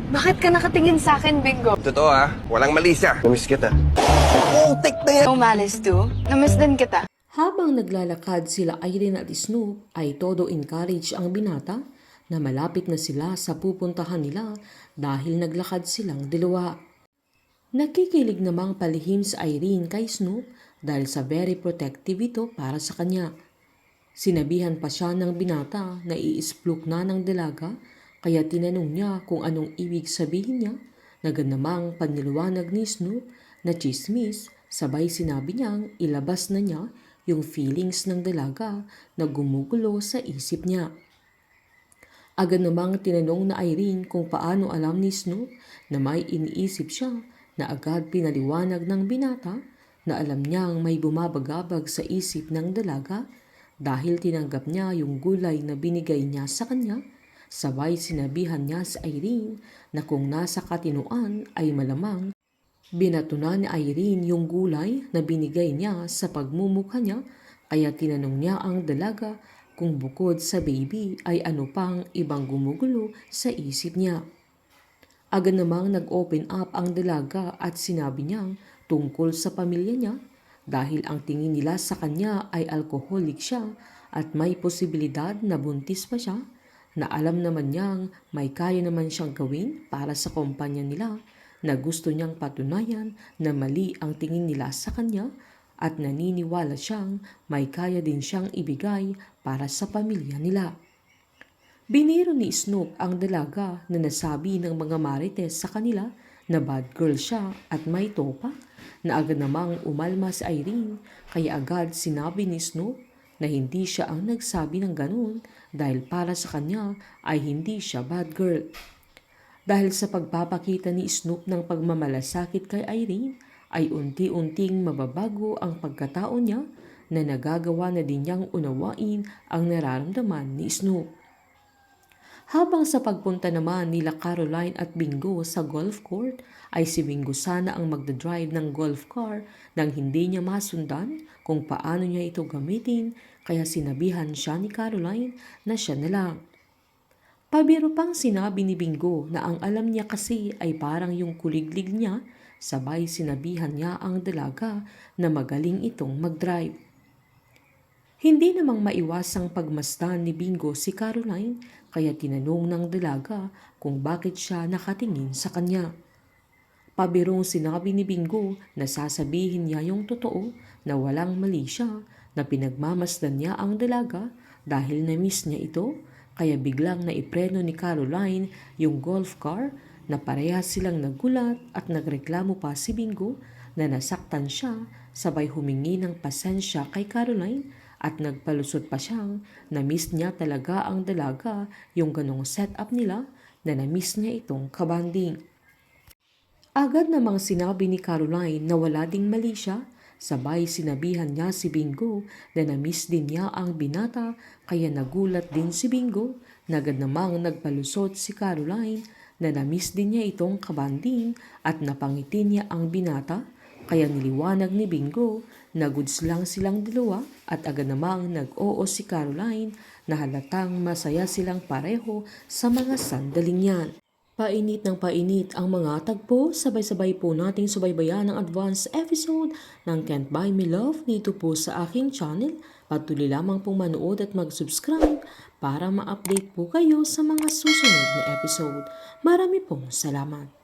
Bakit ka nakatingin sa akin, Bingo? Totoo walang mali siya. Namiss kita. Putik na yan! Umalis too? Namiss din kita. Habang naglalakad sila Irene at Snoop ay todo encourage ang binata na malapit na sila sa pupuntahan nila dahil naglakad silang dalawa. Nakikilig namang palihim si Irene kay Snoop dahil sa very protective ito para sa kanya. Sinabihan pa siya ng binata na iispluk na ng dalaga kaya tinanong niya kung anong ibig sabihin niya na ganamang paniliwanag ni Snoop na chismis sabay sinabi niyang ilabas na niya yung feelings ng dalaga na gumugulo sa isip niya. Agad namang tinanong na Irene kung paano alam ni Snoop na may iniisip siya na agad pinaliwanag ng binata na alam niyang may bumabagabag sa isip ng dalaga dahil tinanggap niya yung gulay na binigay niya sa kanya. Sabay sinabihan niya sa Irene na kung nasa katinuan ay malamang binatunan ni Irene yung gulay na binigay niya sa pagmumukha niya kaya tinanong niya ang dalaga kung bukod sa baby ay ano pang ibang gumugulo sa isip niya. Agad namang nag-open up ang dalaga at sinabi niyang tungkol sa pamilya niya dahil ang tingin nila sa kanya ay alcoholic siya at may posibilidad na buntis pa siya na alam naman niyang may kaya naman siyang gawin para sa kumpanya nila na gusto niyang patunayan na mali ang tingin nila sa kanya at naniniwala siyang may kaya din siyang ibigay para sa pamilya nila. Biniro ni Snoop ang dalaga na nasabi ng mga marites sa kanila na bad girl siya at may topa na agad namang umalma si Irene kaya agad sinabi ni Snoop na hindi siya ang nagsabi ng ganun dahil para sa kanya ay hindi siya bad girl. Dahil sa pagpapakita ni Snoop ng pagmamalasakit kay Irene ay unti-unting mababago ang pagkatao niya na nagagawa na din niyang unawain ang nararamdaman ni Snoop. Habang sa pagpunta naman nila Caroline at Bingo sa golf court ay si Bingo sana ang magdadrive ng golf car nang hindi niya masundan kung paano niya ito gamitin kaya sinabihan siya ni Caroline na siya na lang. Pabiro pang sinabi ni Bingo na ang alam niya kasi ay parang yung kuliglig niya sabay sinabihan niya ang dalaga na magaling itong mag-drive. Hindi namang maiwasang pagmasdan ni Bingo si Caroline kaya tinanong ng dalaga kung bakit siya nakatingin sa kanya. Pabirong sinabi ni Bingo na sasabihin niya yung totoo na walang mali siya na pinagmamasdan niya ang dalaga dahil na-miss niya ito kaya biglang naipreno ni Caroline yung golf car na parehas silang nagulat at nagreklamo pa si Bingo na nasaktan siya sabay humingi ng pasensya kay Caroline at nagpalusot pa siyang na-miss niya talaga ang dalaga yung ganong setup nila na na-miss niya itong kabanding. Agad namang sinabi ni Caroline na wala ding mali siya, sabay sinabihan niya si Bingo na na-miss din niya ang binata kaya nagulat din si Bingo na agad namang nagpalusot si Caroline na na-miss din niya itong kabanding at napangiti niya ang binata kaya niliwanag ni Bingo na goods lang silang dalawa at agad namang nag-oo si Caroline na halatang masaya silang pareho sa mga sandaling yan. Painit ng painit ang mga tagpo, sabay-sabay po nating subaybayan ang advance episode ng Can't Buy Me Love dito po sa aking channel. Patuloy lamang pong manood at mag-subscribe para ma-update po kayo sa mga susunod na episode. Marami pong salamat.